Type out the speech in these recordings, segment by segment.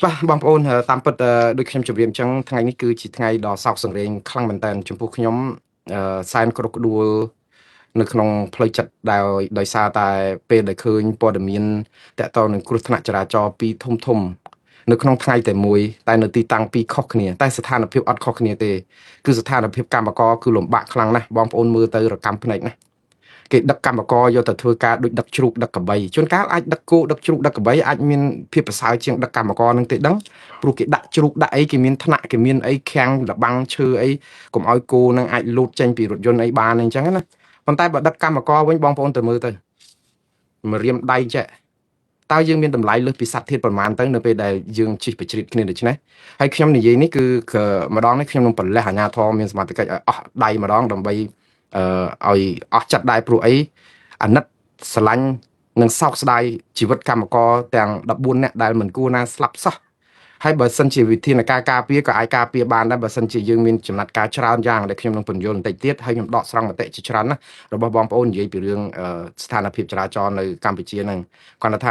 បាទបងប្អូនតាមពិតដូចខ្ញុំជម្រាបអញ្ចឹងថ្ងៃនេះគឺជាថ្ងៃដ៏សោកសង្រេងខ្លាំងមែនទែនចំពោះខ្ញុំសែនគ្រោះក្ដួលនៅក្នុងផ្លូវចិត្តដោយសារតែពេលដែលឃើញព័ត៌មានតាក់ទងនឹងគ្រោះថ្នាក់ចរាចរណ៍ពីរធំនៅក្នុងថ្ងៃតែមួយតែនៅទីតាំងពីរខុសគ្នាតែស្ថានភាពអត់ខុសគ្នាទេគឺស្ថានភាពកម្មករគឺលំបាកខ្លាំងណាស់បងប្អូនមើលទៅរកម្មភ្នែកណាគេដឹកកម្មករយកទៅធ្វើការដូចដឹកជ្រូកដឹកកបីជួនកាលអាចដឹកគោដឹកជ្រូកដឹកកបីអាចមានភាពប្រសើរជាងដឹកកម្មករនឹងទេដឹងព្រោះគេដាក់ជ្រូកដាក់អីគេមានថ្នាក់គេមានអីខាំងលបាំងឈើអីកុំឲ្យគោនឹងអាចលូតចេញពីរថយន្តអីបានអញ្ចឹងណាប៉ុន្តែបើដឹកកម្មករវិញបងប្អូនទៅមើលទៅមករៀមដៃចេះតើយើងមានតម្លៃលើសពីសត្វធាតុប្រមាណទៅនៅពេលដែលយើងជិះបជ្រៀតគ្នាដូច្នេះហើយខ្ញុំនិយាយនេះគឺម្ដងនេះខ្ញុំនឹងប្រលះអាជ្ញាធរមានសមត្ថកិច្ចឲ្យអស់ដៃម្ដងដើម្បីឲ្យអស់ចិត្តដែរព្រោះអីអាណិតស្រឡាញ់និងសោកស្ដាយជីវិតកម្មករទាំង14នាក់ដែលមិនគួរណាស្លាប់សោះហើយបើសិនជាវិធានការការពារក៏អាចការពារបានដែរបើសិនជាយើងមានចំណាត់ការច្រើនយ៉ាងដែលខ្ញុំនឹងពន្យល់បន្តិចទៀតហើយខ្ញុំដកស្រង់មតិជាច្រើនណារបស់បងប្អូននិយាយពីរឿងស្ថានភាពចរាចរណ៍នៅកម្ពុជាហ្នឹងគាត់ថ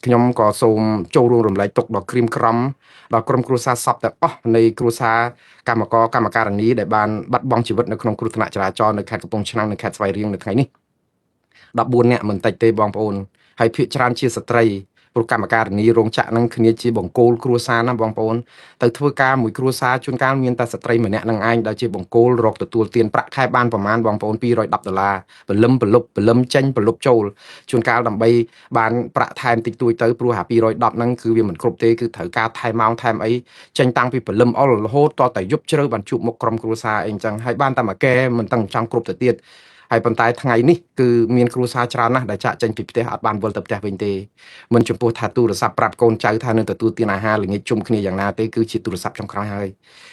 ាខ្ញុំក៏សូមចូលរួមរំលែកទុក្ខដល់ក្រៀមក្រំដល់ក្រុមគ្រួសារសពទាំងអស់នៃគ្រួសារកម្មការិនីដែលបានបាត់បង់ជីវិតនៅក្នុងគ្រោះថ្នាក់ចរាចរណ៍នៅខេត្តកំពង់ឆ្នាំងនិងខេត្តស្វាយរៀងនៅថ្ងៃនេះ14នាក់មិនតិចទេបងប្អូនហើយភាគច្រើនជាស្ត្រីព្រោះកម្មការនីរោងចក្រនឹងគ្នាជាបង្គោលគ្រួសារណាបងប្អូនទៅធ្វើការមួយគ្រួសារជួនកាលមានតែស្ត្រីម្នាក់នឹងឯងដែលជាបង្គោលរកទទួលទានប្រាក់ខែបានប្រមាណបងប្អូន$210ពលឹមពលឹមចេញពលឹបចូលជួនកាលដើម្បីបានប្រាក់ថែមតិចតួចទៅព្រោះអា210ហ្នឹងគឺវាមិនគ្រប់ទេគឺត្រូវការថែមម៉ោងថែមអីចេញតាំងពីពលឹមអល់រហូតតតែយប់ជ្រៅបានជួបមុខក្រុមគ្រួសារអីអញ្ចឹងហើយបានតែមួយកែមិនតឹងចង់គ្រប់ទៅទៀតហើយប៉ុន្តែថ្ងៃនេះគឺមានគ្រួសារច្រើនណាស់ដែលចាក់ចេញពីផ្ទះអត់បានវិលទៅផ្ទះវិញទេមិនចំពោះថាទូរស័ព្ទប្រាប់កូនចៅថានឹងទទួលទានអាហារល្ងាចជុំគ្នាយ៉ាងណាទេគឺជាទូរស័ព្ទចុងក្រោយហើ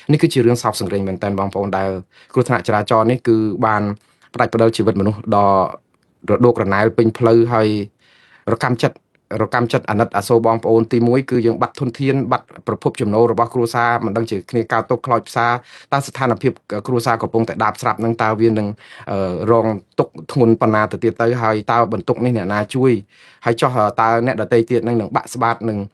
យនេះគឺជារឿងសោកសង្រេងមែនទែនបងប្អូនដែលគ្រោះថ្នាក់ចរាចរណ៍នេះគឺបានផ្ដាច់ផ្ដាល់ជីវិតមនុស្សដ៏រដោករណែលពេញផ្លូវហើយរកម្មចិត្តអាណិតអាសូរបងប្អូនទី1គឺយើងបាត់ធនធានបាត់ប្រភពចំណូលរបស់គ្រួសារមិនដឹងជាគ្នាកើតទុកខ្លោចផ្សារតើស្ថានភាពគ្រួសារកំពុងតែដាបស្រាប់នឹងតើវានឹងរងទុកធ្ងន់ប៉ុណ្ណាទៅទៀតទៅហើយតើបន្ទុកនេះអ្នកណាជួយហើយចោះតើអ្នកដទៃទៀតនឹងបាក់ស្បាតនឹង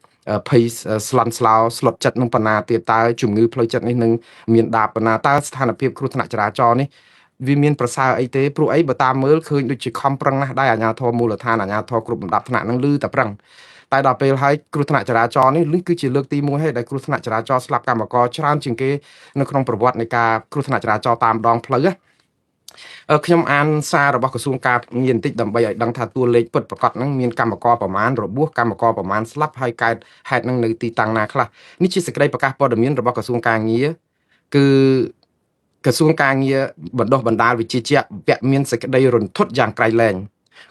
ភ័យស្លន់ស្លោស្លុតចិត្តនឹងប៉ុណ្ណាទៀតតើជំងឺផ្លូវចិត្តនេះនឹងមានដាបប៉ុណ្ណាតើស្ថានភាពគ្រោះថ្នាក់ចរាចរណ៍នេះវាមានប្រសើរអីទេព្រោះអីបើតាមមើលឃើញដូចជាខំប្រឹងណាស់ដែរអាជ្ញាធរមូលដ្ឋានអាជ្ញាធរគ្រប់លំដាប់ថ្នាក់នឹងឮតែប្រឹងតែដល់ពេលហើយគ្រោះថ្នាក់ចរាចរណ៍នេះគឺជាលើកទី1ហើយដែលគ្រោះថ្នាក់ចរាចរណ៍ស្លាប់កម្មករច្រើនជាងគេនៅក្នុងប្រវត្តិនៃការគ្រោះថ្នាក់ចរាចរណ៍តាមដងផ្លូវខ្ញុំអានសាររបស់ក្រសួងការងារបន្តិចដើម្បីឲ្យដឹងថាតួលេខពិតប្រាកដហ្នឹងមានកម្មករប្រមាណរបួសកម្មករប្រមាណស្លាប់ហើយកើតហេតុហ្នឹងនៅទីតាំងណាខ្លះនេះជាសេចក្តីប្រកាសព័ត៌មានរបស់ក្រសួងការងារគឺក្រសួងការងារបណ្ដុះបណ្ដាលវិជ្ជាជីវៈវគ្គមានសេចក្តីរន្ធត់យ៉ាងក្រៃលែង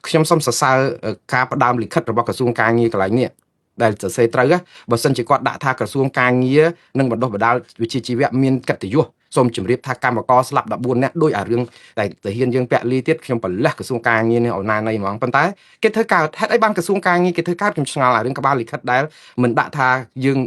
ខ្ញុំសូមសរសើរការផ្ដើមលិខិតរបស់ក្រសួងការងារកន្លែងនេះដែលសរសេរត្រូវបើសិនជាគាត់ដាក់ថាក្រសួងការងារនិងបណ្ដុះបណ្ដាលវិជ្ជាជីវៈមានកិត្តិយសសូមជម្រាបថាកម្មករស្លាប់14នាក់ដោយអារឿងតែទាហានយើងពាក់លីទៀតខ្ញុំប្រលះក្រសួងការងារនេះឲ្យណានៃហ្មងប៉ុន្តែគេធ្វើកើតហេតុអីបានក្រសួងការងារគេធ្វើកើតខ្ញុំឆ្ងល់អារឿងក្បាលលិខិតដែលមិនដាក់ថាយើ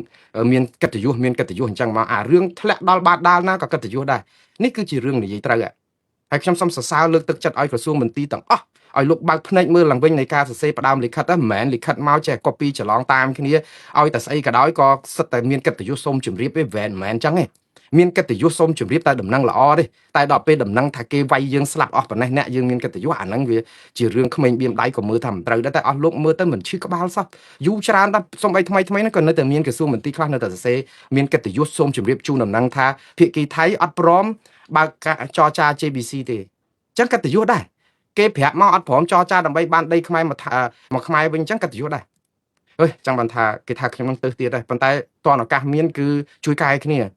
ងមានកិត្តិយសអញ្ចឹងមកអារឿងធ្លាក់ដល់បាតដាលណាក៏កិត្តិយសដែរនេះគឺជារឿងនិយាយត្រូវហើយខ្ញុំសូមសរសើរលើកទឹកចិត្តឲ្យក្រសួងមន្ទីរទាំងអស់ឲ្យលោកបើកភ្នែកមើលឡើងវិញនៃការសរសេរផ្ដើមលិខិតមិនមែនលិខិតមកចេះ copy ច្រឡំតាមគ្នាឲ្យតែស្អីក៏ដោយក៏សិតតែមានកិត្តិយសសូមជម្រាបទេវ៉ែនមិនមែនអញ្ចឹងទេមានកិត្តិយសសូមជម្រាបតែដំណឹងល្អទេតែដល់ពេលដំណឹងថាគេវាយយើងស្លាប់អស់ប៉ុណ្ណេះអ្នកយើងមានកិត្តិយសអាហ្នឹងវាជារឿងក្មេងបៀមដៃក៏មើលថាមិនត្រូវដែរតែអស់លោកមើលទៅមិនឈឺក្បាលសោះយូរច្រើនដល់សំបីថ្មីហ្នឹងក៏នៅតែមានក្រសួងមន្ទីរខ្លះនៅតែសរសេរមានកិត្តិយសសូមជម្រាបជូនដំណឹងថាភាគីថៃអត់ព្រមបើកការចរចា JBC ទេអញ្ចឹងកិត្តិយសដែរគេប្រាប់មកអត់ព្រមចរចាដើម្បីបានដីខ្មែរមកខ្មែរវិញអញ្ចឹងកិត្តិយសដែរចាំបានថាគេថាខ្ញុំនឹងទៅទៀតដែរប៉ុន្តែតនឱកាសមានគឺជួយកែគ្នា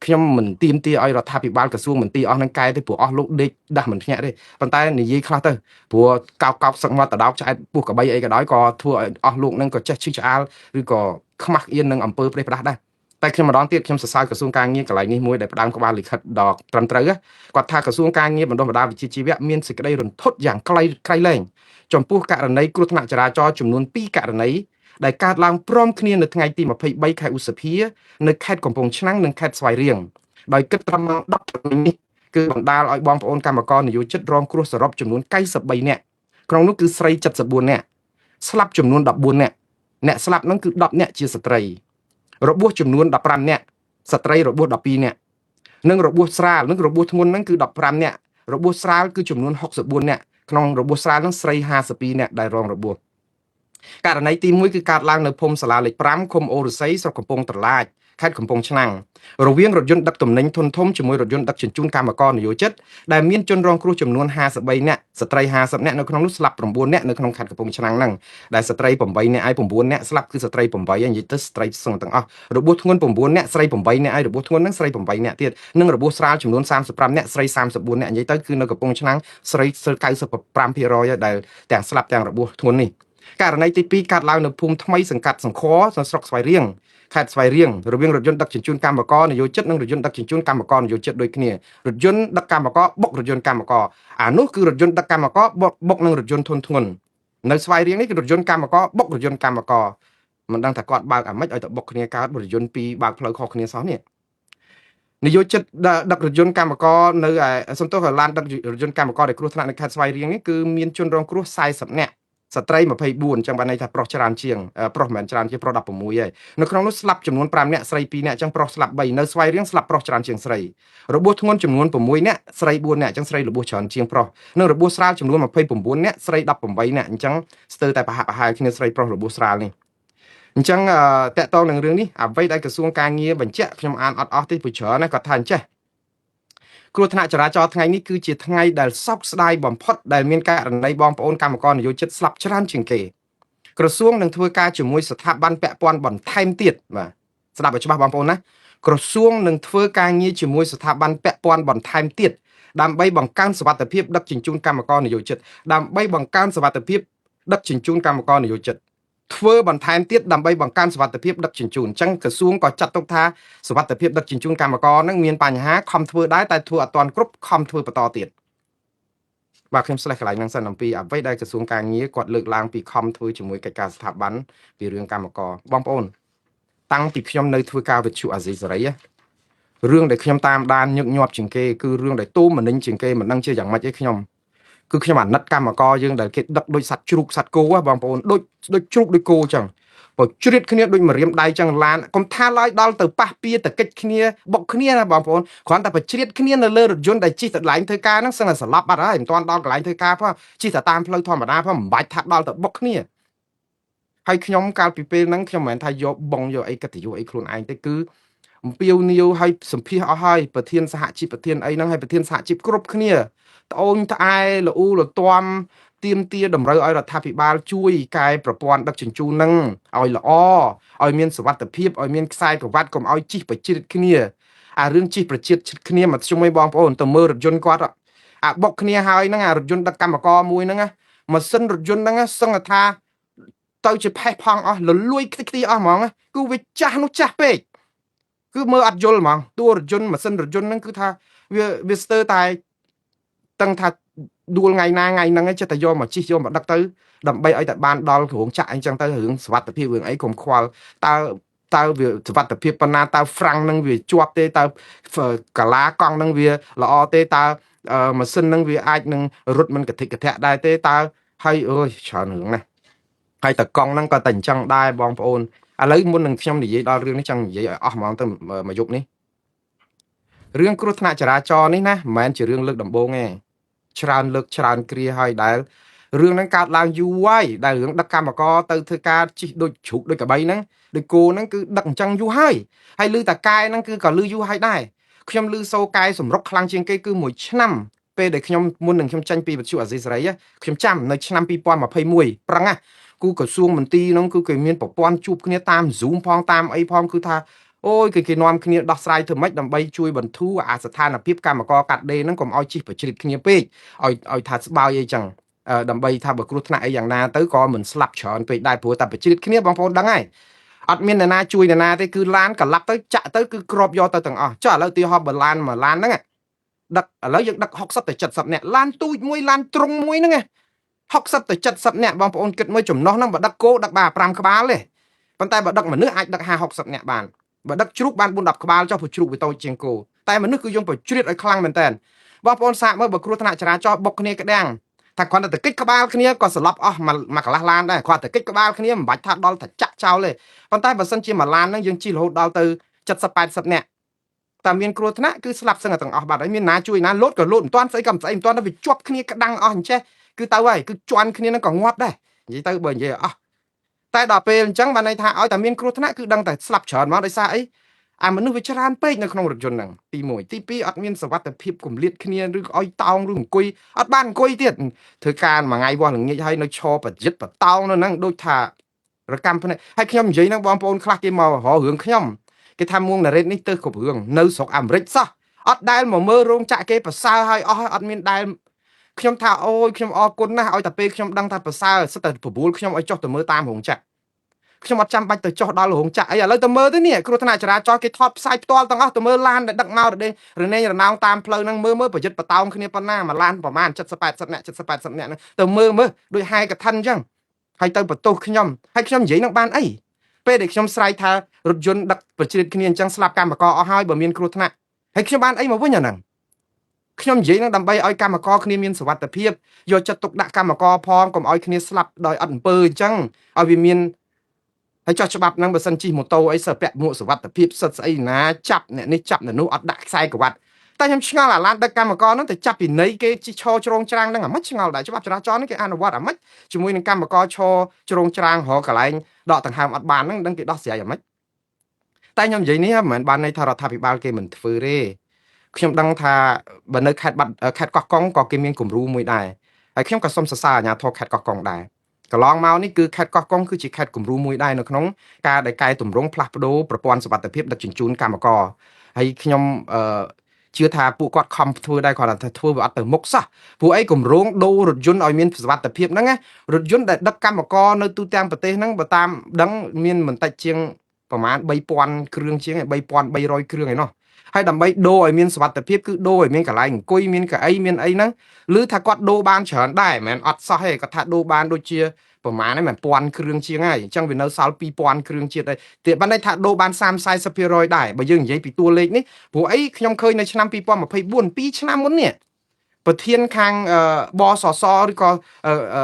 ខ្ញុំមិនទៀមទាឲ្យរដ្ឋាភិបាលក្រសួងមន្ទីរអស់នឹងកែទេព្រោះអស់លោកដេកដាស់មិនភ្ញាក់ទេប៉ុន្តែនិយាយខ្លះទៅព្រោះកោកសឹកមកតដោកឆ្អែតពោះកបីអីក៏ដោយក៏ធ្វើឲ្យអស់លោកនឹងក៏ចេះឈឺឆ្អាលឬក៏ខ្មាស់អៀននឹងអំពើប្រេះផ្ដាស់ដែរតែខ្ញុំម្ដងទៀតខ្ញុំសរសើរក្រសួងការងារកន្លែងនេះមួយដែលផ្ដើមក្បាលលិខិតដ៏ត្រឹមត្រូវគាត់ថាក្រសួងការងារបណ្ដុះបណ្ដាលវិជ្ជាជីវៈមានសេចក្តីរន្ធត់យ៉ាងក្រៃលែងចំពោះករណីគ្រោះថ្នាក់ចរាចរណ៍ចំនួន2ករណីដែលកើតឡើងព្រមគ្នានៅថ្ងៃទី23ខែឧសភានៅខេត្តកំពង់ឆ្នាំងនិងខេត្តស្វាយរៀងដោយគិតត្រឹមម៉ោង10នេះគឺបណ្ដាលឲ្យបងប្អូនកម្មករនិយោជិតរងគ្រោះសរុបចំនួន93នាក់ក្នុងនោះគឺស្រី74នាក់ស្លាប់ចំនួន14នាក់អ្នកស្លាប់នោះគឺ10នាក់ជាស្ត្រី របួសចំនួន15នាក់ស្ត្រីរបួស12នាក់និងរបួសស្រាលនិងរបួសធ្ងន់ហ្នឹងគឺ15នាក់របួសស្រាលគឺចំនួន64នាក់ក្នុងរបួសស្រាលហ្នឹងស្រី52នាក់ដែលរងរបួសករណីទី1គឺកើតឡើងនៅភូមិសាលាលេខ5ឃុំអូរស័យស្រុកកំពង់ត្រឡាចខេត្តកំពង់ឆ្នាំងរវាងរថយន្តដឹកទំនិញធុនធំជាមួយរថយន្តដឹកជញ្ជូនកម្មករនិយោជិតដែលមានជនរងគ្រោះចំនួន53នាក់ស្ត្រី50នាក់នៅក្នុងនោះស្លាប់9នាក់នៅក្នុងខេត្តកំពង់ឆ្នាំងហ្នឹងដែលស្ត្រី8នាក់ហើយ9នាក់ស្លាប់គឺស្ត្រី8ហើយនិយាយទៅស្ត្រីសឹងទាំងអស់របួសធ្ងន់9នាក់ស្រី8នាក់ហើយរបួសធ្ងន់ហ្នឹងស្រី8នាក់ទៀតនិងរបួសស្រាលចំនួន35នាក់ស្រី34នាក់និយាយទៅគឺនៅកំពង់ឆ្នាំងស្រី95%ហើយដែលទាំងស្លាប់ទាំងរបួសធ្ងន់នេះករណីទី2កើតឡើងនៅភូមិថ្មីសង្កាត់សង្ខស្រុកស្វាយរៀងខេត្តស្វាយរៀងរវាងរថយន្តដឹកជញ្ជូនកម្មករនយោជិតនិងរថយន្តដឹកជញ្ជូនកម្មករនយោជិតដូចគ្នារថយន្តដឹកកម្មករបុករថយន្តកម្មករអានោះគឺរថយន្តដឹកកម្មករបុកនឹងរថយន្តធុនធ្ងន់នៅស្វាយរៀងនេះគឺរថយន្តកម្មករបុករថយន្តកម្មករមិនដឹងថាគាត់បើកអាម៉េចឲ្យតែបុកគ្នាកើតរថយន្តពីរបើកផ្លូវខុសគ្នាសោះនេះនយោជិតដឹករថយន្តកម្មករនៅសំទោសឡានដឹករថយន្តកម្មករដែលគ្រោះថ្នាក់នៅខេត្តស្វាយរៀងនេះគឺមានជនរងគ្រោះ40នាក់ស្ត្រី24អញ្ចឹងបានន័យថាប្រុសច្រើនជាងប្រុសមិនមែនច្រើនជាងប្រុស16ហើយនៅក្នុងនោះស្លាប់ចំនួន5នាក់ស្រី2នាក់អញ្ចឹងប្រុសស្លាប់3នៅស្វាយរៀងស្លាប់ប្រុសច្រើនជាងស្រីរបួសធ្ងន់ចំនួន6នាក់ស្រី4នាក់អញ្ចឹងស្រីរបួសច្រើនជាងប្រុសនិងរបួសស្រាលចំនួន29នាក់ស្រី18នាក់អញ្ចឹងស្ទើរតែប្រហាក់ប្រហែលគ្នាស្រីប្រុសរបួសស្រាលនេះអញ្ចឹងតកតងនឹងរឿងនេះអ្វីដែលក្រសួងការងារបញ្ជាក់ខ្ញុំអានអត់អស់ទេព្រោះច្រើនណាស់គាត់ថាអញ្ចេះគ្រោះថ្នាក់ចរាចរណ៍ថ្ងៃនេះគឺជាថ្ងៃដែលសោកស្ដាយបំផុតដែលមានករណីបងប្អូនកម្មករនយោជិតស្លាប់ច្រើនជាងគេក្រសួងនឹងធ្វើការជាមួយស្ថាប័នពាក់ព័ន្ធបន្ថែមទៀតបាទស្ដាប់ឲ្យច្បាស់បងប្អូនណាក្រសួងនឹងធ្វើការងារជាមួយស្ថាប័នពាក់ព័ន្ធបន្ថែមទៀតដើម្បីបង្កើនសុវត្ថិភាពដឹកជញ្ជូនកម្មករនយោជិតដើម្បីបង្កើនសុវត្ថិភាពដឹកជញ្ជូនកម្មករនយោជិតធ្វើបន្ថែមទៀតដើម្បីបង្កើនសុវត្ថិភាពដឹកជញ្ជូនអញ្ចឹងក្រសួងក៏ចាត់ទុកថាសុវត្ថិភាពដឹកជញ្ជូនកម្មករនឹងមានបញ្ហាខំធ្វើដែរតែធ្វើអត់ទាន់គ្រប់ខំធ្វើបន្តទៀតបាទខ្ញុំស្លេះកន្លែងហ្នឹងសិនអំពីអ្វីដែលក្រសួងការងារគាត់លើកឡើងពីខំធ្វើជាមួយកិច្ចការស្ថាប័នពីរឿងកម្មករបងប្អូនតាំងពីខ្ញុំនៅធ្វើការវិទ្យុអាស៊ីសេរីរឿងដែលខ្ញុំតាមដានញឹកញាប់ជាងគេគឺរឿងដែលទូមនិញជាងគេមិនដឹងជាយ៉ាងម៉េចទេខ្ញុំគឺខ្ញុំអាណិតកម្មករយើងដែលគេដឹកដូចសัตว์ជ្រូកសัตว์គោបងប្អូនដូចជ្រូកដូចគោអញ្ចឹងបើជ្រៀតគ្នាដូចម្រាមដៃចឹងឡានកុំថាឡើយដល់ទៅប៉ះពៀតកិច្ចគ្នាបុកគ្នាណាបងប្អូនគ្រាន់តែប្រជ្រៀតគ្នានៅលើរថយន្តដែលជិះទៅកន្លែងធ្វើការហ្នឹងសឹងតែស្លាប់បាត់ហើយមិនទាន់ដល់កន្លែងធ្វើការផងជិះទៅតាមផ្លូវធម្មតាផងមិនបាច់ថាដល់ទៅបុកគ្នាហើយខ្ញុំកាលពីពេលហ្នឹងខ្ញុំមិនមែនថាយកបងយកអីកិត្តិយសអីខ្លួនឯងទេគឺអំពាវនាវឲ្យសម្ភាសអស់ហើយប្រធានសហជីពប្រធានអីហ្នឹងឲ្យប្រធានសហជីពគ្រប់គ្នាត្អូញត្អែល្អូលទាំទៀមទាតម្រូវឲ្យរដ្ឋាភិបាលជួយកែប្រព័ន្ធដឹកជញ្ជូនហ្នឹងឲ្យល្អឲ្យមានសុវត្ថិភាពឲ្យមានខ្សែក្រវ៉ាត់កុំឲ្យជិះប្រជិតគ្នាអារឿងជិះប្រជិតគ្នាមកជុំឲ្យបងប្អូនទៅមើលរថយន្តគាត់អាបុកគ្នាហើយហ្នឹងអារថយន្តដឹកកម្មករមួយហ្នឹងម៉ាស៊ីនរថយន្តហ្នឹងសឹងថាទៅជាផេះផង់អស់លលួយខ្ទេចអស់ហ្មងគឺវាចាស់នោះចាស់ពេកគឺមើលអត់យល់ហ្មងតួរថយន្តម៉ាស៊ីនរថយន្តហ្នឹងគឺថាវាស្ទើរតែតឹងថាដួលថ្ងៃណាថ្ងៃហ្នឹងចេះតែយកមកជិះយកមកដឹកទៅដើម្បីឲ្យតែបានដល់គ្រោងចាក់អញ្ចឹងទៅរឿងសុវត្ថិភាពរឿងអីកុំខ្វល់តើវាសុវត្ថិភាពប៉ុណ្ណាតើហ្វ្រាំងហ្នឹងវាជាប់ទេតើកាឡាកង់ហ្នឹងវាល្អទេតើម៉ាស៊ីនហ្នឹងវាអាចនឹងរត់មិនកធិកធៈដែរទេតើហើយអើយច្រើនរឿងណាស់ហើយតើកង់ហ្នឹងក៏តែអញ្ចឹងដែរបងប្អូនឥឡូវមុននឹងខ្ញុំនិយាយដល់រឿងនេះចង់និយាយឲ្យអស់ហ្មងទៅមួយយប់នេះរឿងគ្រោះថ្នាក់ចរាចរណ៍នេះណាមិនមែនជារឿងលើកដំបូងទេច្រើនលើកច្រើនគ្រាហើយដែលរឿងហ្នឹងកើតឡើងយូរហើយដែលរឿងដឹកកម្មករទៅធ្វើការជិះដូចជ្រូកដូចកបីហ្នឹងដូចគោហ្នឹងគឺដឹកអញ្ចឹងយូរហើយឮតែកែហ្នឹងគឺក៏ឮយូរហើយដែរខ្ញុំឮសូរកែសម្រុកខ្លាំងជាងគេគឺ1ឆ្នាំពេលដែលខ្ញុំមុននឹងខ្ញុំចាញ់ពីវិទ្យុអាស៊ីសេរីខ្ញុំចាំនៅឆ្នាំ2021ប្រឹងណាគូក្រសួងមន្ទីរហ្នឹងគឺគេមានប្រព័ន្ធជួបគ្នាតាម Zoom ផងតាមអីផងគឺថាអូយគេនាំគ្នាដោះស្រាយធ្វើម៉េចដើម្បីជួយបន្ធូរអាស្ថានភាពកម្មករកាត់ដេរហ្នឹងកុំឲ្យជិះប្រជ្រៀតគ្នាពេកឲ្យថាស្បើយអីចឹងដើម្បីថាបើគ្រោះថ្នាក់អីយ៉ាងណាទៅក៏មិនស្លាប់ច្រើនពេកដែរព្រោះតែប្រជ្រៀតគ្នាបងប្អូនដឹងហើយអត់មានអ្នកណាជួយអ្នកណាទេគឺឡានកលាប់ទៅចាក់ទៅគឺគ្របយកទៅទាំងអស់ចុះឥឡូវឧទាហរណ៍បើឡានមួយឡានហ្នឹងដឹកឥឡូវយើងដឹក60ទៅ70នាក់ឡានទូចមួយឡានទ្រុងមួយហ្នឹង60ទៅ70នាក់បងប្អូនគិតមើលចំណុះហ្នឹងបើដឹកគោដឹកបាន5ក្បាលទេប៉ុន្តែបើដឹកមនុស្សអាចដឹក50 60នាក់បានបើដឹកជ្រូកបាន4 10ក្បាលចុះព្រោះជ្រូកវាតូចជាងគោតែមនុស្សគឺយើងប្រជ្រៀតឲ្យខ្លាំងមែនតើបងប្អូនសាកមើលបើគ្រោះថ្នាក់ចរាចរណ៍បុកគ្នាក្តាំង ថាគាត់តែកិច្ចក្បាលគ្នាក៏ស្លាប់អស់មកកន្លះឡានដែរគាត់តែកិច្ចក្បាលគ្នាមិនបាច់ថាដល់តែចាក់ចោលទេប៉ុន្តែបើសិនជាមួយឡានហ្នឹងយើងជិះរហូតដល់ទៅ70 80នាក់តែមានគ្រោះថ្នាក់គឺស្លាប់សឹងទាំងអស់បាត់ហើយមានណាជួយណាលោតក៏លោតមិនទាន់ស្អីក៏មិនស្អីមិនទាន់ទៅវាជាប់គ្នាក្តាំងអស់អញ្ចេះគឺទៅហើយគឺជន់គ្នានឹងក៏ងាប់ដែរនិយាយទៅបើនិយាយអស់តែដល់ពេលអញ្ចឹងបានន័យថាឲ្យតែមានគ្រោះថ្នាក់គឺដឹងតែស្លាប់ច្រើនមកដោយសារអីអាមនុស្សវាច្រើនពេកនៅក្នុងរថយន្តហ្នឹងទី1ទី2អត់មានសុវត្ថិភាពគម្លាតគ្នាឬឲ្យតោងឬអង្គុយអត់បានអង្គុយទៀតធ្វើការមួយថ្ងៃវាស់ល្ងាចហើយនៅឈរបប្រយុទ្ធបតោងនៅហ្នឹងដូចថារកម្មភ្នែកហើយខ្ញុំនិយាយហ្នឹងបងប្អូនខ្លះគេមករករឿងខ្ញុំគេថាមួងណារ៉េតនេះទៅគ្រប់រឿងនៅស្រុកអាមេរិកសោះអត់ដែលមកមើលរោងចក្រគេប្រសើរហើយអស់អត់មានដែលខ្ញុំថាអូយខ្ញុំអរគុណណាស់ឲ្យតែពេលខ្ញុំដឹងថាប្រសើរសិតតែប្របួលខ្ញុំឲ្យចុះទៅមើលតាមរោងចក្រខ្ញុំអត់ចាំបាច់ទៅចុះដល់រោងចក្រអីឥឡូវទៅមើលទៅនេះគ្រោះថ្នាក់ចរាចរណ៍គេថតផ្សាយផ្ទាល់ទាំងអស់ទៅមើលឡានដែលដឹកមករណេងរណោងតាមផ្លូវហ្នឹងមើលប្រយុទ្ធបតោងគ្នាប៉ុណ្ណាមួយឡានប្រហែល70 80នាក់70 80នាក់ហ្នឹងទៅមើលដូចហែកឋិនអញ្ចឹងហើយទៅបន្ទោសខ្ញុំហើយខ្ញុំនិយាយនឹងបានអីពេលដែលខ្ញុំស្រែកថារថយន្តដឹកប្រជ្រៀតគ្នាអញ្ចឹងស្លាប់កម្មករអស់ហើយបើមានគ្រោះថ្នាក់ហើយខ្ញុំបានអីមកវិញអាហ្នឹងខ្ញុំនិយាយនឹងដើម្បីឲ្យកម្មករគ្នាមានសុវត្ថិភាពយកចិត្តទុកដាក់កម្មករផងកុំឲ្យគ្នាស្លាប់ដោយអត់អំពើអញ្ចឹងឲ្យវាមានហើយចោះច្បាប់ហ្នឹងបើសិនជិះម៉ូតូអីសិស្សពាក់មួកសុវត្ថិភាពសិទ្ធស្អីណាចាប់អ្នកនេះចាប់អ្នកនោះអត់ដាក់ខ្សែក្រវ៉ាត់តែខ្ញុំឆ្ងល់អាឡានដឹកកម្មករហ្នឹងទៅចាប់ពីនៃគេជិះឈរជ្រងច្រាំងហ្នឹងអាម៉េចឆ្ងល់ដែរច្បាប់ចរាចរណ៍នេះគេអនុវត្តអាម៉េចជាមួយនឹងកម្មករឈរជ្រងច្រាំងរកកន្លែងដកដង្ហើមអត់បានហ្នឹងដឹងគេដោះស្រាយអាម៉េចតែខ្ញុំនិយាយនេះមិនមែនបានន័យថារដ្ឋាភិបាលគេមិនធ្វើទេខ្ញុំដឹងថាបើនៅខេត្តកោះកុងក៏គេមានគំរូមួយដែរហើយខ្ញុំក៏សូមសរសើរអាជ្ញាធរខេត្តកោះកុងដែរកន្លងមកនេះគឺខេត្តកោះកុងគឺជាខេត្តគំរូមួយដែរនៅក្នុងការដែលកែតម្រង់ផ្លាស់ប្ដូរប្រព័ន្ធសុវត្ថិភាពដឹកជញ្ជូនកម្មករហើយខ្ញុំជឿថាពួកគាត់ខំធ្វើដែរគាត់ថាធ្វើវាអត់ទៅមុខសោះព្រោះអីគម្រោងដូររថយន្តឲ្យមានសុវត្ថិភាពហ្នឹងណារថយន្តដែលដឹកកម្មករនៅទូទាំងប្រទេសហ្នឹងបើតាមដឹងមានមិនតិចជាងប្រហែល3000គ្រឿងជាង3300គ្រឿងឯណោះហើយដើម្បីដូរឲ្យមានសុវត្ថិភាពគឺដូរឲ្យមានកន្លែងអង្គុយមានកៅអីមានអីហ្នឹងឬថាគាត់ដូរបានច្រើនដែរមិនមែនអត់សោះទេគាត់ថាដូរបានដូចជាប្រហែលហ្នឹងមិន1000គ្រឿងជាងហើយអញ្ចឹងវានៅសល់2000គ្រឿងទៀតហើយទៀតបានន័យថាដូរបាន30-40%ដែរបើយើងនិយាយពីតួលេខនេះព្រោះអីខ្ញុំឃើញនៅឆ្នាំ2024 2ឆ្នាំមុននេះប្រធានខាងបសសឬក៏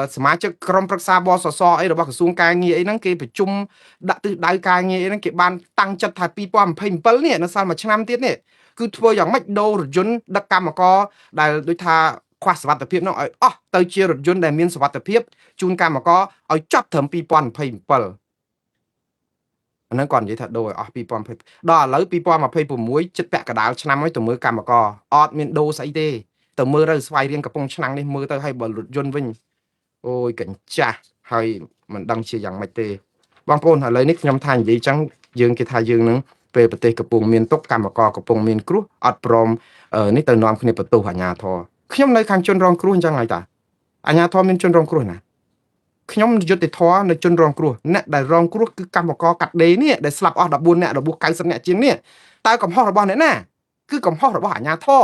សមាជិកក្រុមប្រឹក្សាបសសអីរបស់ក្រសួងការងារអីហ្នឹងគេប្រជុំដាក់ទិសដៅការងារអីហ្នឹងគេបានតាំងចិត្តថា2027នេះនៅសល់មួយឆ្នាំទៀតនេះគឺធ្វើយ៉ាងម៉េចដូររថយន្តដឹកកម្មករដែលដូចថាខ្វះសុវត្ថិភាពនោះឲ្យអស់ទៅជារថយន្តដែលមានសុវត្ថិភាពជូនកម្មករឲ្យចប់ត្រឹម2027អាហ្នឹងគាត់និយាយថាដូរឲ្យអស់2020ដល់ឥឡូវ2026ចិត្តពាក់កណ្ដាលឆ្នាំហើយទៅមើលកម្មករអត់មានដូរស្អីទេទៅមើលទៅស្វ័យរៀងកំពង់ឆ្នាំងនេះមើលទៅឲ្យបើរថយន្តវិញអូយកញ្ចាស់ហើយមិនដឹងជាយ៉ាងម៉េចទេបងប្អូនឥឡូវនេះខ្ញុំថានិយាយចឹងយើងគេថាយើងនឹងពេលប្រទេសកំពុងមានទុកកម្មករកំពុងមានគ្រោះអត់ព្រមនេះទៅនាំគ្នាបន្ទោសអាជ្ញាធរខ្ញុំនៅខាងជនរងគ្រោះអញ្ចឹងហើយតាអាជ្ញាធរមានជនរងគ្រោះណាខ្ញុំយុត្តិធម៌នៅជនរងគ្រោះអ្នកដែលរងគ្រោះគឺកម្មករកាត់ដេរនេះដែលស្លាប់អស់14អ្នករបួស90អ្នកជាងនេះតើកំហុសរបស់អ្នកណាគឺកំហុសរបស់អាជ្ញាធរ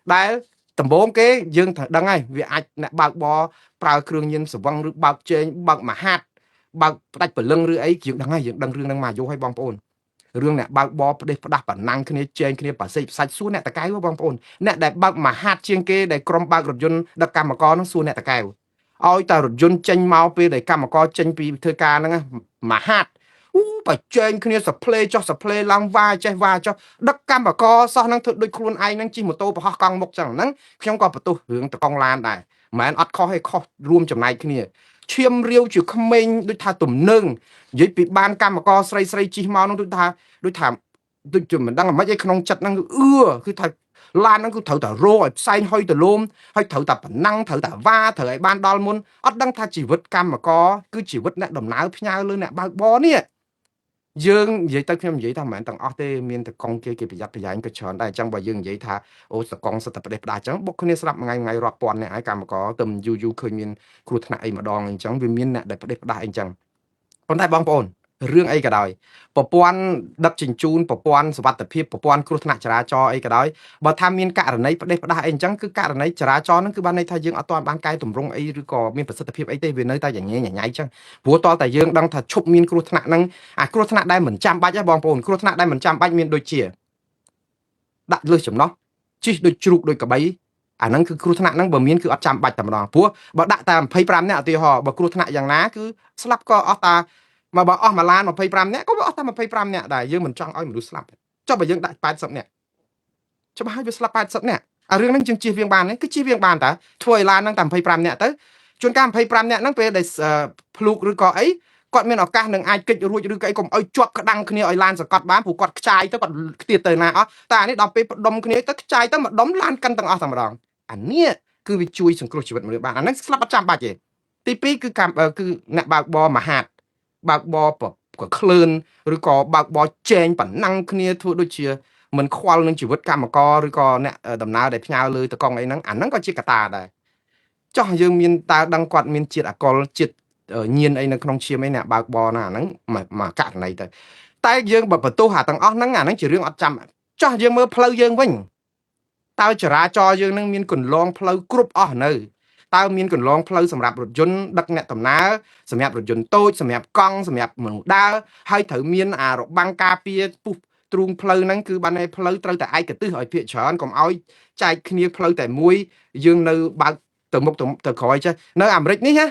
ដែលដំបូងគេយើងត្រូវដឹងហើយវាអាចអ្នកបើកបរប្រើគ្រឿងញៀនស្វឹងឬបើកជែងបើកមហាតបើកផ្ដាច់ព្រលឹងឬអីយើងដឹងហើយយើងដឹងរឿងហ្នឹងមកយូរហើយបងប្អូនរឿងអ្នកបើកបរផ្ដេសផ្ដាស់ប៉ណ្ណាំងគ្នាជែងគ្នាប៉ាសិចផ្សាច់សួរអ្នកតកែវបងប្អូនអ្នកដែលបើកមហាតជាងគេដែលក្រុមបើករថយន្តដឹកកម្មករហ្នឹងសួរអ្នកតកែវឲ្យតែរថយន្តចេញមកពេលដែលកម្មករចេញពីធ្វើការហ្នឹងមហាតបើចែងគ្នាសផ្លេចុះសផ្លេឡើងវ៉ាចេះវ៉ាចុះដឹកកម្មករសោះហ្នឹងធ្វើដូចខ្លួនឯងហ្នឹងជិះម៉ូតូប្រហោះកង់មុខចឹងហ្នឹងខ្ញុំក៏បន្ទោសរឿងតកង់ឡានដែរមិនមែនអត់ខុសទេខុសរួមចំណែកគ្នាឈាមរាវជាក្មេងដូចថាទំនឹងនិយាយពីបានកម្មករស្រីជិះមកនោះដូចជាមិនដឹងមិនអីក្នុងចិត្តហ្នឹងគឺថាឡានហ្នឹងគឺត្រូវតែរោឲ្យផ្សែងហុយទៅលោមហើយត្រូវតែប្រណាំងត្រូវតែវ៉ាត្រូវឲ្យបានដល់មុនអត់ដឹងថាជីវិតកម្មករគឺជីវិតអ្នកដំណើរផ្ញើលើអ្នកបើកបរនេះយើងនិយាយទៅខ្ញុំនិយាយថាមិនមែនទាំងអស់ទេមានតែកង់គេប្រយ័ត្នប្រយែងក៏ច្រើនដែរអញ្ចឹងបើយើងនិយាយថាអូសកង់សិតតែប្រទេសផ្ដាច់អញ្ចឹងបុកគ្នាស្រាប់ថ្ងៃរាប់ពាន់អ្នកហើយកម្មករទៅយូរឃើញមានគ្រោះថ្នាក់អីម្ដងអញ្ចឹងវាមានអ្នកដែលប្រទេសផ្ដាច់អីអញ្ចឹងប៉ុន្តែបងប្អូនរឿងអីក៏ដោយប្រព័ន្ធដឹកជញ្ជូនប្រព័ន្ធសុវត្ថិភាពប្រព័ន្ធគ្រោះថ្នាក់ចរាចរណ៍អីក៏ដោយបើថាមានករណីផ្ដេសផ្ដាស់អីអញ្ចឹងគឺករណីចរាចរណ៍ហ្នឹងគឺបានន័យថាយើងអត់ទាន់បានកែតម្រង់អីឬក៏មានប្រសិទ្ធភាពអីទេវានៅតែញ៉ៃអញ្ចឹងព្រោះតតែយើងដឹងថាឈប់មានគ្រោះថ្នាក់ហ្នឹងអាគ្រោះថ្នាក់ដែលមិនចាំបាច់ហ៎បងប្អូនគ្រោះថ្នាក់ដែលមិនចាំបាច់មានដូចជាដាក់លើសចំណោះជិះដូចជ្រូកដូចកបី អាហ្នឹងគឺគ្រោះថ្នាក់ហ្នឹងបើមានគឺអត់ចាំបាច់តែម្ដងព្រោះបើដាក់តែ25នាក់ឧទាហរណ៍បើគ្រោះថ្នាក់យ៉ាងណាគឺស្លាប់ក៏អស់តាមកបើអស់មួយឡាន25នាក់ក៏វាអស់តែ25នាក់ដែរយើងមិនចង់ឲ្យមនុស្សស្លាប់ចុះបើយើងដាក់80នាក់ច្បាស់ហើយវាស្លាប់80នាក់អារឿងហ្នឹងយើងជៀសវាងបានទេគឺជៀសវាងបានតាធ្វើឲ្យឡានហ្នឹងតែ25នាក់ទៅជួនកាល25នាក់ហ្នឹងពេលដែលភ្លុកឬក៏អីគាត់មានឱកាសនឹងអាចកិច្ចរួចឬក៏អីកុំឲ្យជាប់ក្តាំងគ្នាឲ្យឡានសង្កត់បានព្រោះគាត់ខ្ចាយទៅគាត់ខ្ទៀតទៅណាអស់តែអានេះដល់ពេលផ្ដុំគ្នាទៅខ្ចាយទៅមកដុំឡានកាន់ទាំងអស់តែម្ដងអានេះគឺវាជួយសង្គ្រោះជីវិតមនុស្សបានអាហ្នឹងស្លាប់អត់ចាំបាច់ទេទី2គឺគឺអ្នកបើកបរមហាតបើកបរក៏ក្លឿនឬក៏បើកបរចែងប៉ណ្ណឹងគ្នាធ្វើដូចជាមិនខ្វល់នឹងជីវិតកម្មករឬក៏អ្នកដំណើរដែលផ្ញើលើតកង់អីហ្នឹងអាហ្នឹងក៏ជាកត្តាដែរចោះយើងមានតើដឹងគាត់មានជាតិអាល់កុលជាតិញៀនអីនៅក្នុងឈាមអីអ្នកបើកបរណាអាហ្នឹងមកករណីទៅតែយើងបើបន្ទោសអាទាំងអស់ហ្នឹងអាហ្នឹងជារឿងអត់ចាំចោះយើងមើលផ្លូវយើងវិញតើចរាចរណ៍យើងនឹងមានកន្លងផ្លូវគ្រប់អស់នៅតើមានកន្លងផ្លូវសម្រាប់រថយន្តដឹកអ្នកដំណើរសម្រាប់រថយន្តតូចសម្រាប់កង់សម្រាប់មនុស្សដើរហើយត្រូវមានអារបាំងការពារពុះទ្រូងផ្លូវហ្នឹងគឺបានតែផ្លូវត្រូវតែឯកទេសឲ្យភាគច្រើនកុំឲ្យចែកគ្នាផ្លូវតែមួយយើងនៅបើកទៅមុខទៅក្រោយចេះនៅអាមេរិកនេះណា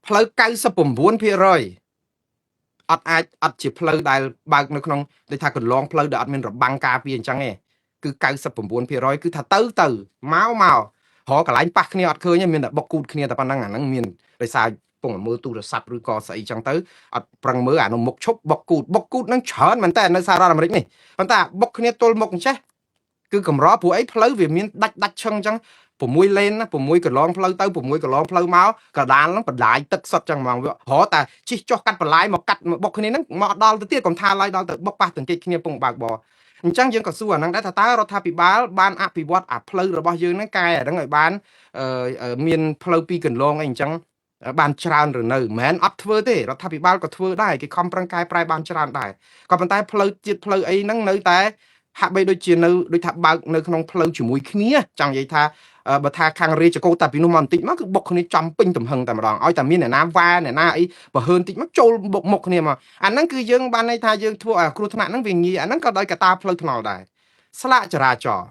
ផ្លូវ99%អត់ជាផ្លូវដែលបើកនៅក្នុងដូចថាកន្លងផ្លូវដែលអត់មានរបាំងការពារអញ្ចឹងទេគឺ99%គឺថាទៅមករកកន្លែងប៉ះគ្នាអត់ឃើញទេមានតែបុកគូតគ្នាតែប៉ុណ្្នឹងអាហ្នឹងមានដោយសារពងមើលទូរស័ព្ទឬក៏ស្អីចឹងទៅអត់ប្រឹងមើលអានោះមុខឈប់បុកគូតហ្នឹងច្រើនមែនតើនៅសហរដ្ឋអាមេរិកនេះប៉ុន្តែបុកគ្នាទល់មុខអញ្ចេះគឺកម្រព្រោះអីផ្លូវវាមានដាច់ឈឹងអញ្ចឹង6លេនណា6កន្លងផ្លូវទៅ6កន្លងផ្លូវមកកដាលហ្នឹងបណ្ដាយទឹកសុទ្ធចឹងហ្មងវារតែជិះចុះកាត់បន្លាយមកកាត់បុកគ្នាហ្នឹងមកដល់ទៅទៀតកុំថាឡើយដល់ទៅបុកប៉ះទង្គិចគ្នាពងបើកបរអញ្ចឹងយើងក៏សួរអាហ្នឹងដែរថាតើរដ្ឋាភិបាលបានអភិវឌ្ឍអាផ្លូវរបស់យើងហ្នឹងកែអាហ្នឹងឲ្យបានមានផ្លូវពីរកន្លងអីអញ្ចឹងបានច្រើនឬនៅមិនមែនអត់ធ្វើទេរដ្ឋាភិបាលក៏ធ្វើដែរគេខំប្រឹងកែប្រែបានច្រើនដែរក៏ប៉ុន្តែផ្លូវជាតិផ្លូវអីហ្នឹងនៅតែហាក់បីដូចជានៅដូចថាបើកនៅក្នុងផ្លូវជាមួយគ្នាចង់និយាយថាបើថាខាងរាជកោតែពីនោះមកបន្តិចមកគឺបុកគ្នាចំពេញទំហឹងតែម្ដងឲ្យតែមានអ្នកណាវ៉ាអ្នកណាអីបើហឺនតិចមកចូលបុកមុខគ្នាមកអាហ្នឹងគឺយើងបានន័យថាយើងធ្វើឲ្យគ្រោះថ្នាក់ហ្នឹងវាងាយអាហ្នឹងក៏ដោយកត្តាផ្លូវថ្នល់ដែរស្លាកចរាចរណ៍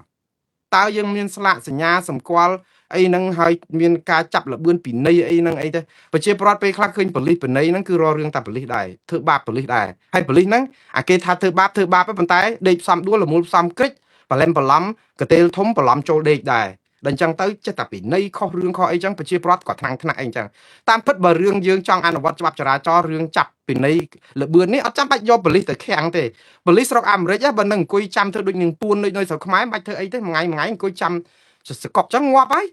តើយើងមានស្លាកសញ្ញាសម្គាល់អីហ្នឹងហើយមានការចាប់លបឿនពិន័យអីហ្នឹងអីទៅប្រជាពលរដ្ឋពេលខ្លះឃើញប៉ូលីសពិន័យហ្នឹងគឺរករឿងតែប៉ូលីសដែរធ្វើបាបប៉ូលីសដែរហើយប៉ូលីសហ្នឹងអាគេថាធ្វើបាបប៉ុន្តែដេកផ្សំដួលលមូលផ្សំគ្រិចបលែមបន្លំកតេលធំបន្លំចូលដេកដែរដល់អញ្ចឹងទៅចិត្តតែពិន័យខុសរឿងខុសអីចឹងប្រជាពលរដ្ឋក៏ថ្នាក់អីចឹងតាមពិតបើរឿងយើងចង់អនុវត្តច្បាប់ចរាចរណ៍រឿងចាប់ពិន័យលបឿននេះអត់ចាំបាច់យកប៉ូលីសទៅខាំងទេប៉ូលីសស្រុកអាមេរិកបើនឹងអង្គុយចាំធ្វើដូចនឹងពួនដូចនៅស្រុកខ្មែរមិនបាច់ធ្វើអីទេមួយថ្ងៃអង្គុយចាំសកប់ចឹងងាប់ហើយ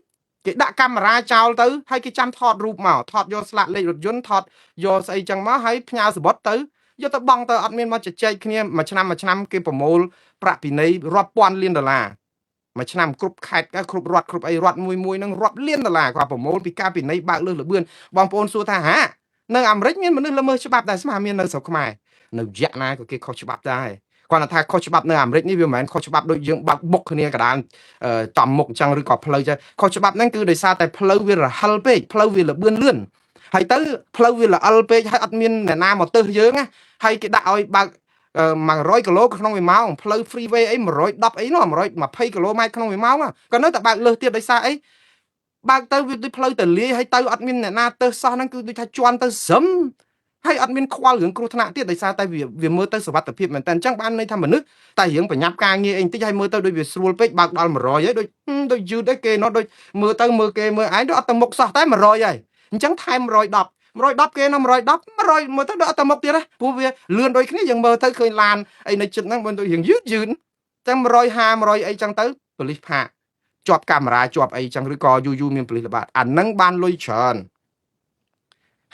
គេដាក់កាមេរ៉ាចោលទៅហើយគេចាំថតរូបមកថតយកស្លាកលេខរថយន្តថតយកស្អីចឹងមកហើយផ្ញើសបុតទៅយកទៅបង់ទៅអត់មានមកជជែកគ្នាមួយឆ្នាំគេប្រមូលប្រាក់ពិន័យរាប់ពាន់លានដុល្លារមួយឆ្នាំគ្រប់ខេត្តគ្រប់រដ្ឋគ្រប់អីរដ្ឋមួយនឹងរាប់លានដុល្លារគាត់ប្រមូលពីការពិន័យបើកលើសលបឿនបងប្អូនសួរថាហានៅអាមេរិកមានមនុស្សល្មើសច្បាប់ដែរស្មើមាននៅស្រុកខ្មែរនៅយៈណាក៏គេខុសច្បាប់ដែរគាត់ថាខុសច្បាប់នៅអាមេរិកនេះវាមិនមែនខុសច្បាប់ដូចយើងបើកបុកគ្នាកដាលចំមុខអញ្ចឹងឬក៏ផ្លូវចេះខុសច្បាប់ហ្នឹងគឺដោយសារតែផ្លូវវារហិលពេកផ្លូវវាលបឿនលឿនហើយទៅផ្លូវវាល្អិលពេកហើយអត់មានអ្នកណាមកទើសយើងណាហើយគេដាក់ឲ្យបើក100គីឡូក្នុង1ម៉ោងផ្លូវ freeway អី110អីនោះ120គីឡូម៉ែត្រក្នុង1ម៉ោងក៏នៅតែបើកលើសទៀតដោយសារអីបើកទៅវាដូចផ្លូវតលាយហើយទៅអត់មានអ្នកណាទើសសោះហ្នឹងគឺដូចថាជន់ទៅសឹមហើយអត់មានខ្វល់រឿងគ្រោះថ្នាក់ទៀតដោយសារតែវាមើលទៅសុវត្ថិភាពមែនតើអញ្ចឹងបានន័យថាមនុស្សតែរឿងប្រញាប់ការងារអីបន្តិចហើយមើលទៅដូចវាស្រួលពេកបើកដល់100ហើយដូចយឺតឯគេនោះដូចមើលទៅមើលគេមើលឯងដូចអត់ទៅមុខសោះតែ100ហើយអញ្ចឹងថែម110គេនៅ110 100មើលទៅដល់អត់ទៅមុខទៀតណាព្រោះវាលឿនដូចគ្នាយើងមើលទៅឃើញឡានអីនៅចិត្តហ្នឹងមិនដូចរឿងយឺតចឹង150 100អីចឹងទៅប៉ូលីសផាកជាប់កាមេរ៉ាជាប់អីចឹងឬក៏យូរមានប៉ូលីសល្បាតអាហ្នឹងបានលុយច្រើន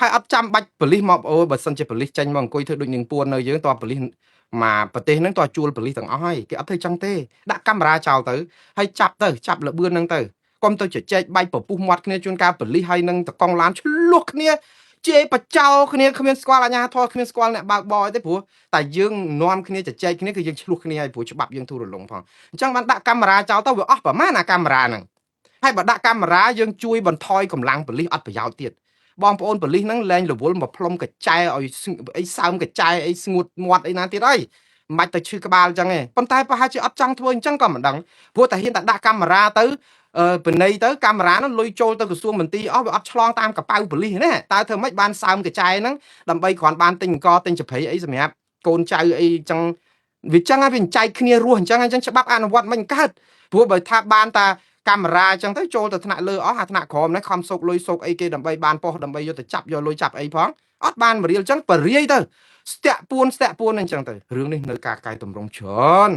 ហើយអត់ចាំបាច់ប៉ូលីសមកអូបើសិនជាប៉ូលីសចេញមកអង្គុយធ្វើដូចនឹងពួននៅយើងតើប៉ូលីសមកប្រទេសហ្នឹងតើជួលប៉ូលីសទាំងអស់ហើយគេអត់ធ្វើចឹងទេដាក់កាមេរ៉ាចោលទៅហើយចាប់លបឿនហ្នឹងទៅកុំទៅជជែកបែកពពុះមាត់គ្នាជួនកាលប៉ូលីសហើយនឹងតកង់ឡានឆ្លោះគ្នាជេរបចោគ្នាគ្មានស្គាល់អាជ្ញាធរគ្មានស្គាល់អ្នកបើកបរទេព្រោះតែយើងនាំគ្នាជជែកគ្នាគឺយើងឆ្លោះគ្នាហើយព្រោះច្បាប់យើងទូរលងផងអញ្ចឹងបានដាក់កាមេរ៉ាចោលទៅវាអស់ប្រមាណអាកាមេរ៉ាហ្នឹងហើយបើដាក់កាមេរ៉ាយើងជួយបន្ថយកម្លាំងប៉ូលីសអត់ប្រយោជន៍ទៀតបងប្អូនប៉ូលីសហ្នឹងលែងរវល់មកផ្លុំកញ្ចែឲ្យអីសើមកញ្ចែអីស្ងួតមាត់អីណាទៀតអី មិនទៅឈឺក្បាលអញ្ចឹងទេប៉ុន្តែប្រហែលជាអត់ចង់ធ្វើអញ្ចឹងក៏មិនដឹងព្រោះតែហ៊ានតែដាក់កាមេរ៉ាទៅបណៃទៅកាមេរ៉ានោះលុយចូលទៅក្រសួងមន្ទីរអស់វាអត់ឆ្លងតាមកប៉ៅប៉ូលីសណាតើធ្វើម៉េចបានសើមកញ្ចែហ្នឹងដើម្បីគ្រាន់បានទិញអង្គទិញចប្រៃអីសម្រាប់កូនចៅអីអញ្ចឹងវាចឹងហើយវាចែកគ្នារស់អញ្ចឹងច្បាប់អនុវត្តមិនកើតព្រោះបើថាបានតាកាមេរ៉ាអញ្ចឹងទៅចូលទៅថ្នាក់លើអស់អាថ្នាក់ក្រោមនេះខំសោកលុយសោកអីគេដើម្បីបានប៉ុស្តិ៍ដើម្បីយកទៅចាប់យកលុយចាប់អីផងអត់បានមរៀលអញ្ចឹងបរិយាយទៅស្ទាក់ពួនអញ្ចឹងទៅរឿងនេះនៅការកែតម្រង់ច្រើន